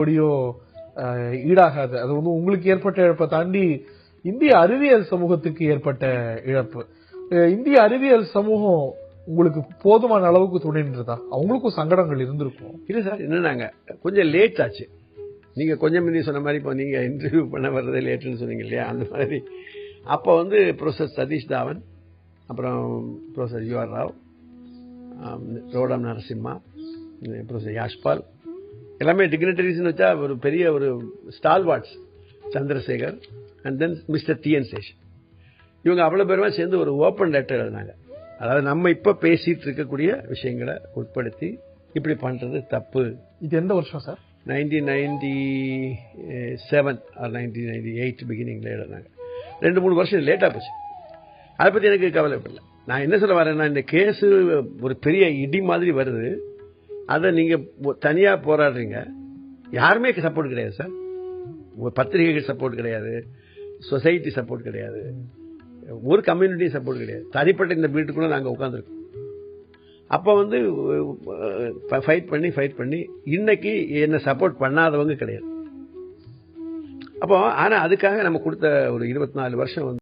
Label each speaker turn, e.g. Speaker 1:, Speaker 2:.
Speaker 1: கோடியோ ஈடாகாது. அது வந்து உங்களுக்கு ஏற்பட்ட இழப்பை தாண்டி இந்திய அறிவியல் சமூகத்துக்கு ஏற்பட்ட இழப்பு. இந்திய அறிவியல் சமூகம் உங்களுக்கு போதுமான அளவுக்கு துணைன்றதா? அவங்களுக்கும் சங்கடங்கள் இருந்திருக்கும்.
Speaker 2: இல்ல சார், என்னன்னாங்க கொஞ்சம் லேட் ஆச்சு. நீங்க கொஞ்சம் முந்தி சொன்ன மாதிரி இப்போ நீங்க இன்டர்வியூ பண்ண வர்றதே லேட்டுன்னு சொன்னீங்க இல்லையா, அந்த மாதிரி அப்போ வந்து ப்ரொஃபசர் சதீஷ் தாவன், அப்புறம் ப்ரொஃபசர் யூஆர் ராவ், ரோடம் நரசிம்மா, ப்ரொஃபசர் யாஷ்பால், எல்லாமே டிக்னிட்டரிஸ்ன்னு வச்சா ஒரு பெரிய ஒரு stalwarts, Chandrasekhar and then mister T N Seshan, இவங்க அவ்வளோ பேருமே சேர்ந்து ஒரு ஓப்பன் லெட்டர் எழுதினாங்க. அதாவது நம்ம இப்போ பேசிட்டு இருக்கக்கூடிய விஷயங்களை உட்படுத்தி இப்படி பண்றது தப்பு.
Speaker 1: இது எந்த வருஷம் சார்?
Speaker 2: 1997 ஆர் 1998 பிகினிங்ல எழுதினாங்க. 2-3 வருஷம் லேட்டாக போச்சு. அதை பற்றி எனக்கு கவலைப்படல. நான் என்ன சொல்ல வரேன்னா, இந்த கேஸு ஒரு பெரிய இடி மாதிரி வருது, அதை நீங்கள் தனியாக போராடுறீங்க. யாருமே சப்போர்ட் கிடையாது சார். பத்திரிகைகள் சப்போர்ட் கிடையாது, சொசைட்டி சப்போர்ட் கிடையாது, ஒரு கம்யூனிட்டி சப்போர்ட் கிடையாது. தனிப்பட்ட இந்த வீட்டுக்குள்ள நாங்கள் உட்காந்துருக்கோம். அப்போ வந்து ஃபைட் பண்ணி இன்னைக்கு என்ன சப்போர்ட் பண்ணாதவங்க கிடையாது. அப்போ ஆனால் அதுக்காக நம்ம கொடுத்த ஒரு 24 வருஷம் வந்து